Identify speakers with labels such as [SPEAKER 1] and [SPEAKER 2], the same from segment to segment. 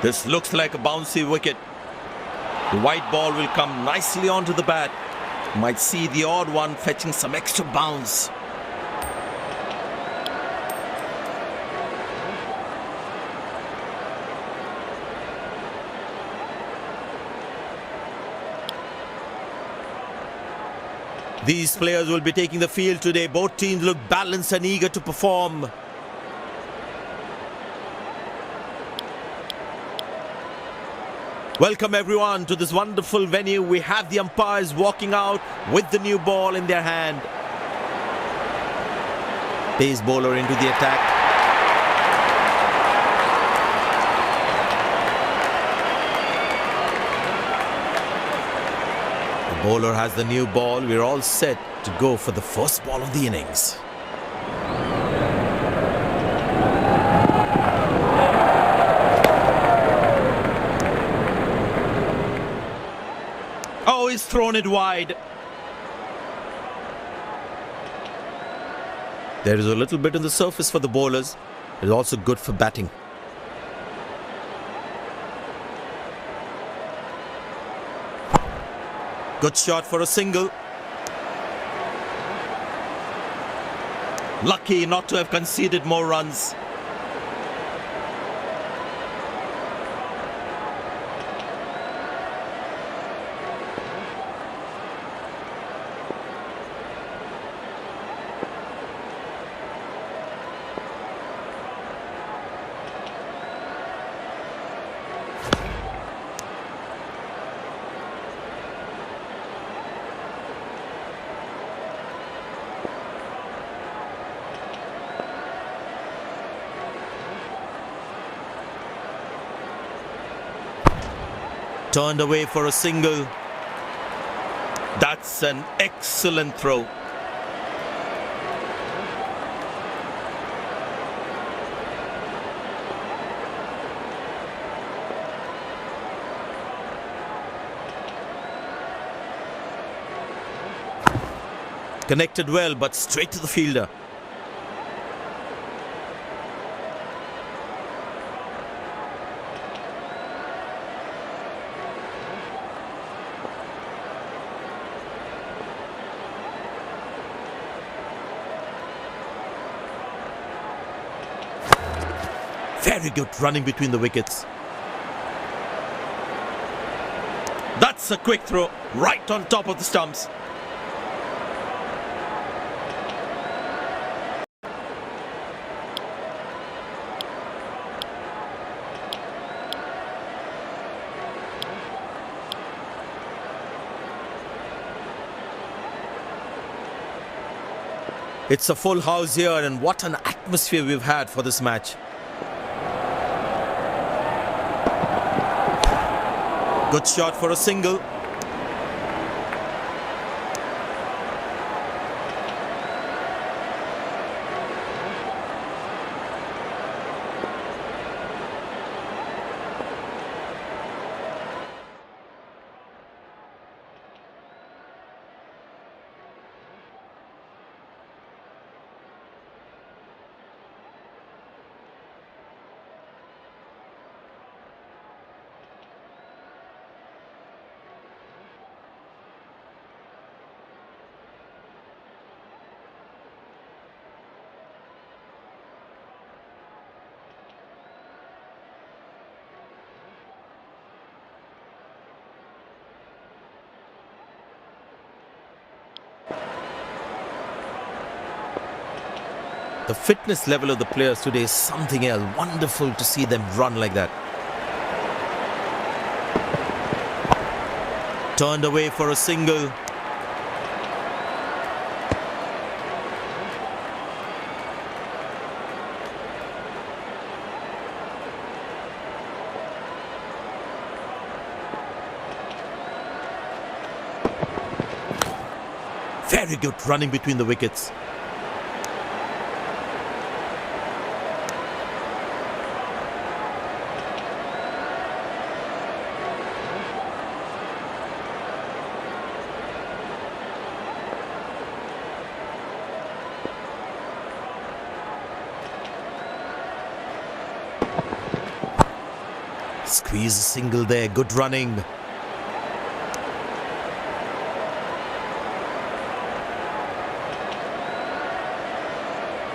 [SPEAKER 1] This looks like a bouncy wicket. The white ball will come nicely onto the bat. Might see the odd one fetching some extra bounce. These players will be taking the field today. Both teams look balanced and eager to perform. Welcome everyone to this wonderful venue. We have the umpires walking out with the new ball in their hand. Pace bowler into the attack. The bowler has the new ball. We're all set to go for the first ball of the innings. Oh, he's thrown it wide. There is a little bit on the surface for the bowlers. It's also good for batting. Good shot for a single. Lucky not to have conceded more runs. Turned away for a single. That's an excellent throw. Connected well, but straight to the fielder. Very good running between the wickets. That's a quick throw, right on top of the stumps. It's a full house here, and what an atmosphere we've had for this match. Good shot for a single. The fitness level of the players today is something else. Wonderful to see them run like that. Turned away for a single. Very good running between the wickets. Squeeze a single there, good running.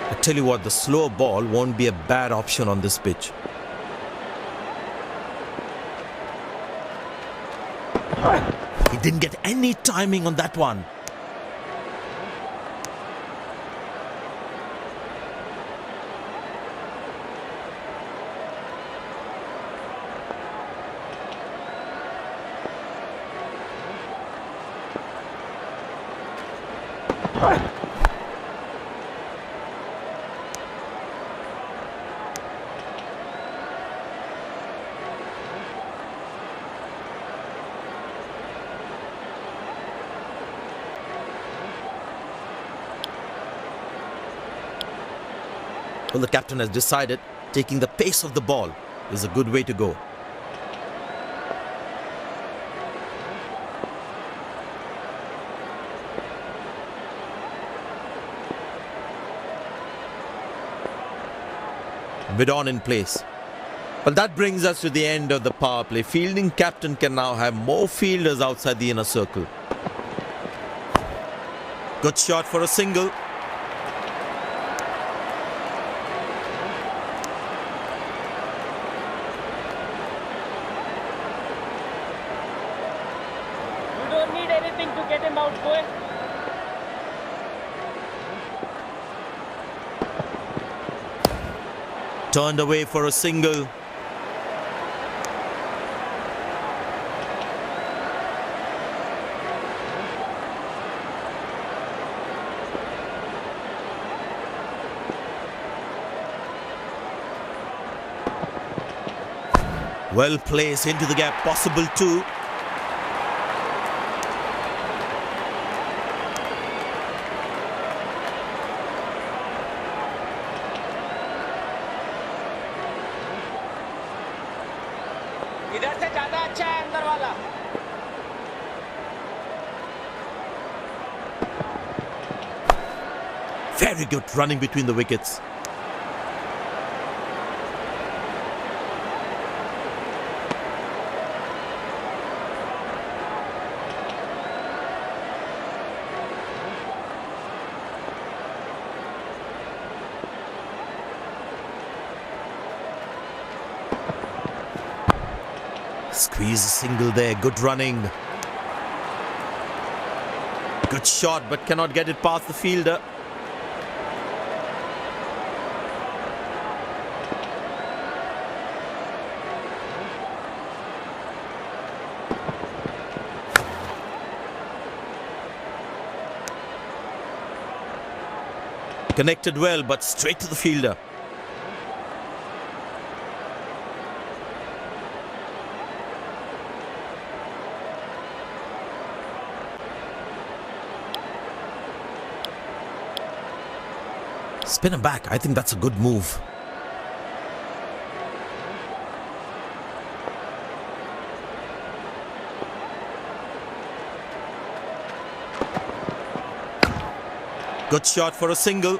[SPEAKER 1] I tell you what, the slow ball won't be a bad option on this pitch. He didn't get any timing on that one. Well, the captain has decided taking the pace of the ball is a good way to go. Mid on in place. Well, that brings us to the end of the power play. Fielding captain can now have more fielders outside the inner circle. Good shot for a single.
[SPEAKER 2] To get him out, boy.
[SPEAKER 1] Turned away for a single. Well placed into the gap, possible too.
[SPEAKER 2] इधर से ज्यादा अच्छा है अंदर वाला.
[SPEAKER 1] Very good running between the wickets. Squeeze a single there, good running. Good shot, but cannot get it past the fielder. Connected well, but straight to the fielder. Spin him back. I think that's a good move. Good shot for a single.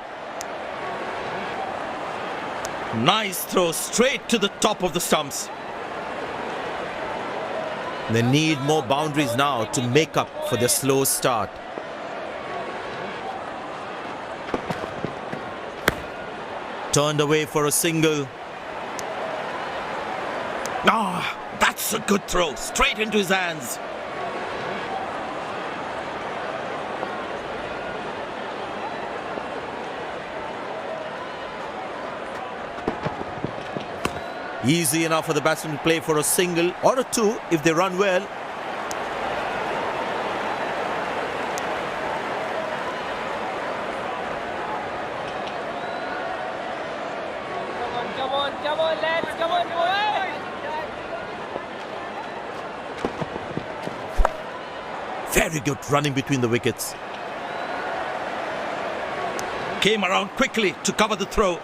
[SPEAKER 1] Nice throw straight to the top of the stumps. They need more boundaries now to make up for their slow start. Turned away for a single. That's a good throw. Straight into his hands. Easy enough for the batsman to play for a single or a two if they run well.
[SPEAKER 2] Come on, lads, come on, boy.
[SPEAKER 1] Very good running between the wickets. Came around quickly to cover the throw.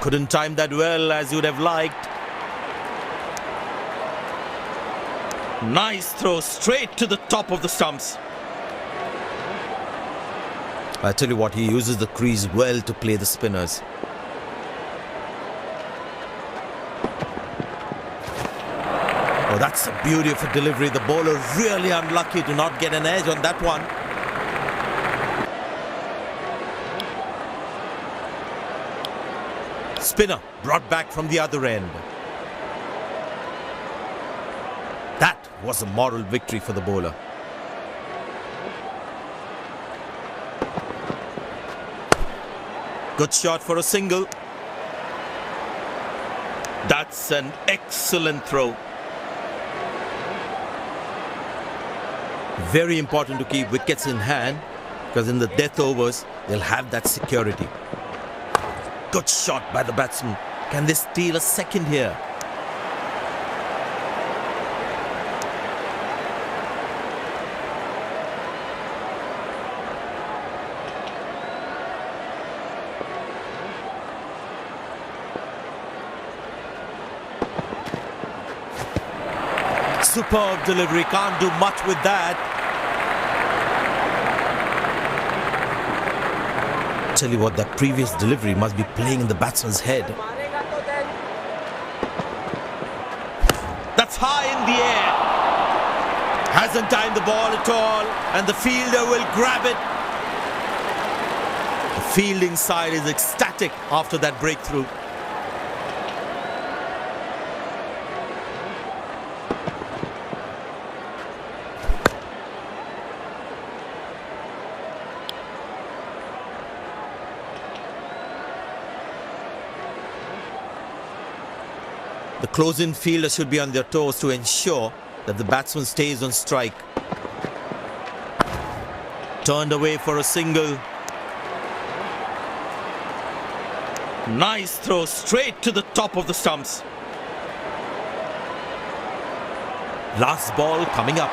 [SPEAKER 1] Couldn't time that well as you would have liked. Nice throw straight to the top of the stumps. I tell you what, he uses the crease well to play the spinners. Oh, that's the beauty of a delivery. The bowler really unlucky to not get an edge on that one. Spinner brought back from the other end. That was a moral victory for the bowler. Good shot for a single. That's an excellent throw. Very important to keep wickets in hand, because in the death overs, they'll have that security. Good shot by the batsman. Can they steal a second here? Superb delivery, can't do much with that. Tell you what, that previous delivery must be playing in the batsman's head. That's high in the air. Hasn't timed the ball at all, and the fielder will grab it. The fielding side is ecstatic after that breakthrough. The close-in fielder should be on their toes to ensure that the batsman stays on strike. Turned away for a single. Nice throw straight to the top of the stumps. Last ball coming up.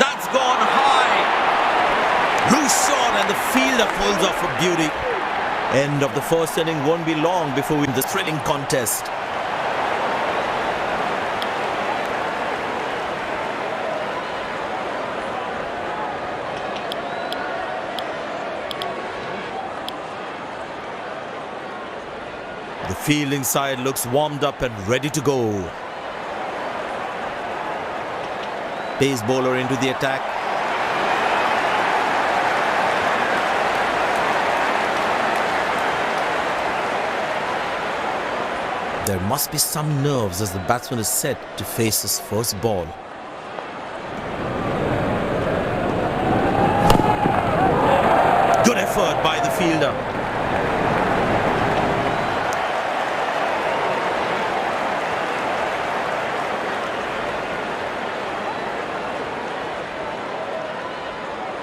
[SPEAKER 1] That's gone high. Loose shot and the fielder pulls off a beauty. End of the first inning won't be long before we win the thrilling contest. The fielding side looks warmed up and ready to go. Pace bowler into the attack. There must be some nerves as the batsman is set to face his first ball. Good effort by the fielder.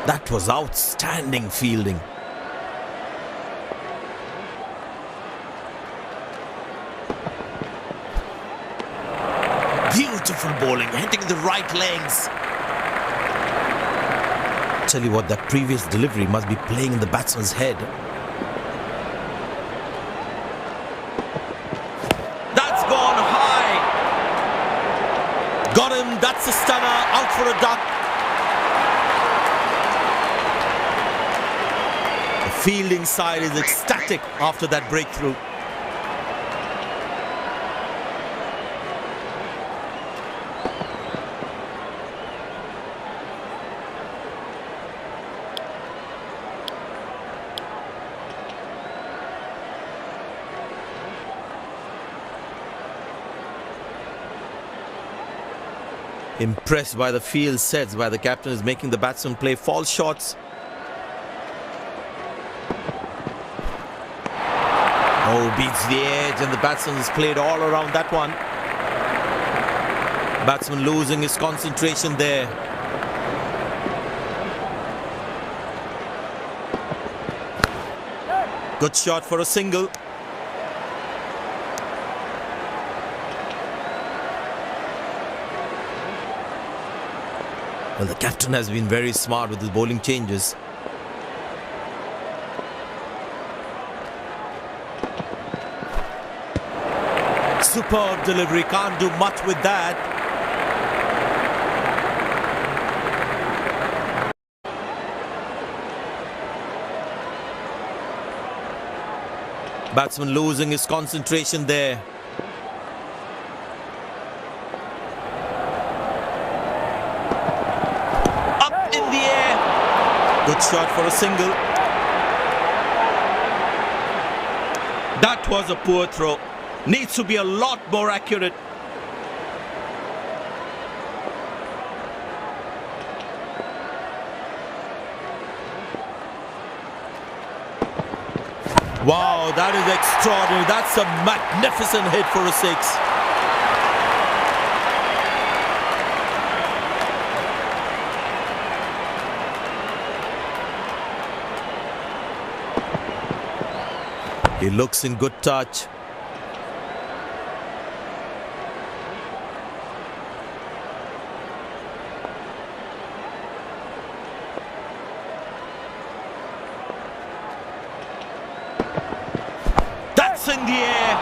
[SPEAKER 1] That was outstanding fielding. Beautiful bowling, hitting the right legs. Tell you what, that previous delivery must be playing in the batsman's head. That's gone high. Got him, that's a stunner, out for a duck. The fielding side is ecstatic after that breakthrough. Impressed by the field sets by the captain is making the batsman play false shots. Oh, beats the edge and the batsman has played all around that one. Batsman losing his concentration there. Good shot for a single. Well, the captain has been very smart with his bowling changes. Superb delivery, can't do much with that. Batsman losing his concentration there. Up in the air. Good shot for a single. That was a poor throw. Needs to be a lot more accurate. Wow, that is extraordinary. That's a magnificent hit for a six. He looks in good touch. In the air.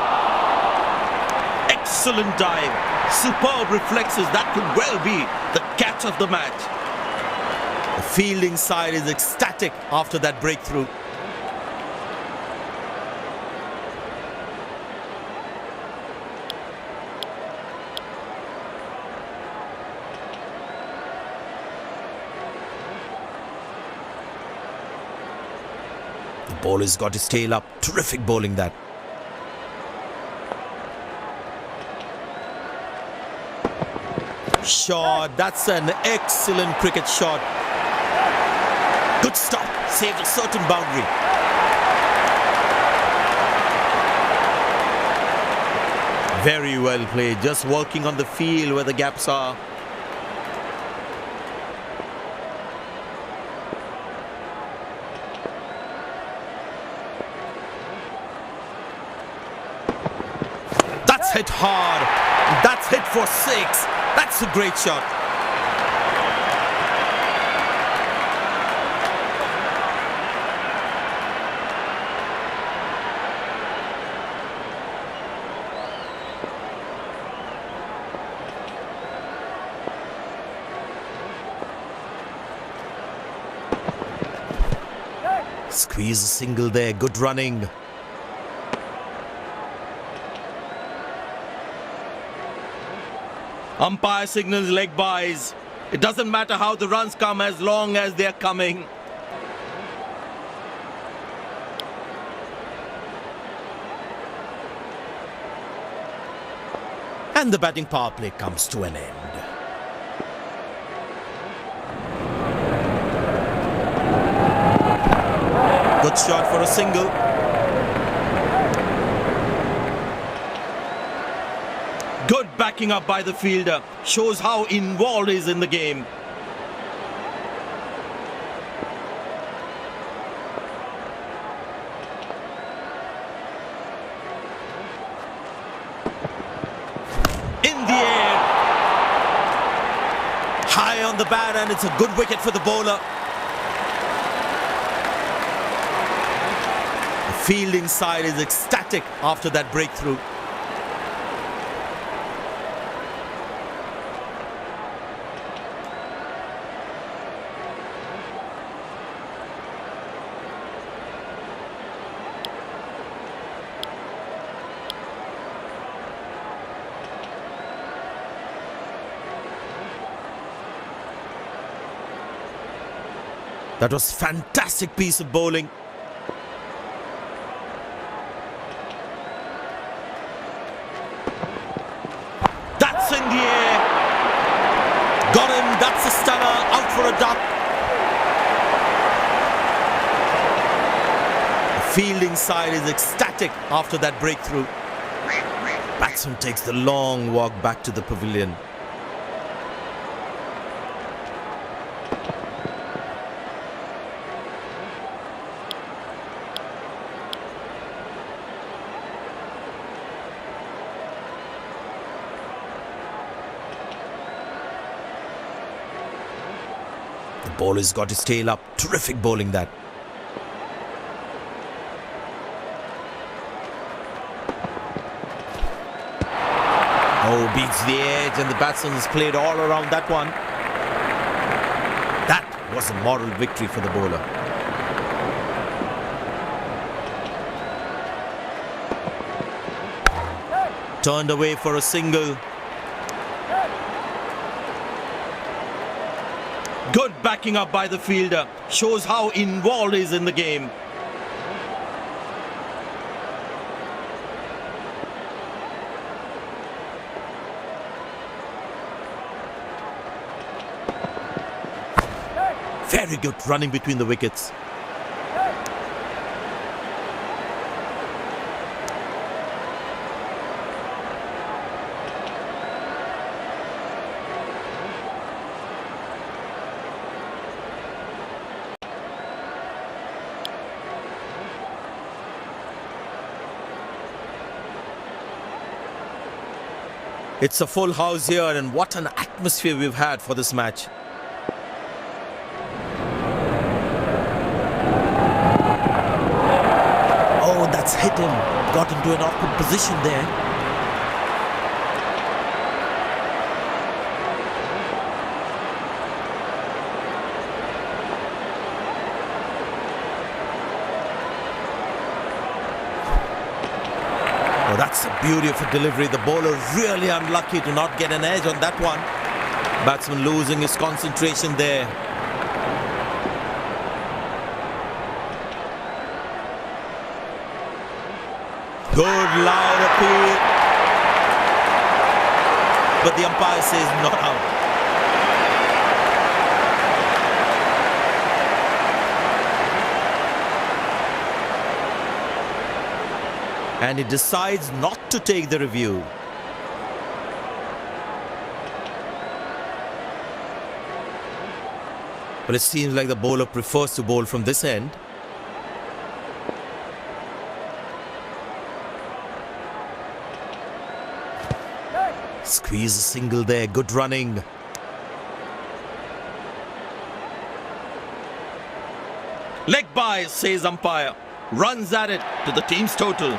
[SPEAKER 1] Excellent dive. Superb reflexes. That could well be the catch of the match. The fielding side is ecstatic after that breakthrough. The bowler's got his tail up. Terrific bowling that. Shot. That's an excellent cricket shot. Good stop. Saved a certain boundary. Very well played. Just working on the field where the gaps are. That's hit hard. That's hit for six. That's a great shot. Squeeze a single there. Good running. Umpire signals leg byes. It doesn't matter how the runs come as long as they're coming. And the batting power play comes to an end. Good shot for a single. Good backing up by the fielder. Shows how involved he is in the game. In the air. High on the bat, and it's a good wicket for the bowler. The fielding side is ecstatic after that breakthrough. That was a fantastic piece of bowling. That's in the air. Got him. That's a stunner. Out for a duck. The fielding side is ecstatic after that breakthrough. Batsman takes the long walk back to the pavilion. The bowler's got his tail up. Terrific bowling that. Oh, beats the edge and the batsman has played all around that one. That was a moral victory for the bowler. Turned away for a single. Good backing up by the fielder. Shows how involved he is in the game. Very good running between the wickets. It's a full house here, and what an atmosphere we've had for this match. Oh, that's hit him. Got into an awkward position there. Oh, that's the beauty of a delivery. The bowler really unlucky to not get an edge on that one. Batsman losing his concentration there. Good loud appeal. But the umpire says not out. And he decides not to take the review. But it seems like the bowler prefers to bowl from this end. Squeeze a single there, good running. Leg by, says umpire. Runs at it to the team's total.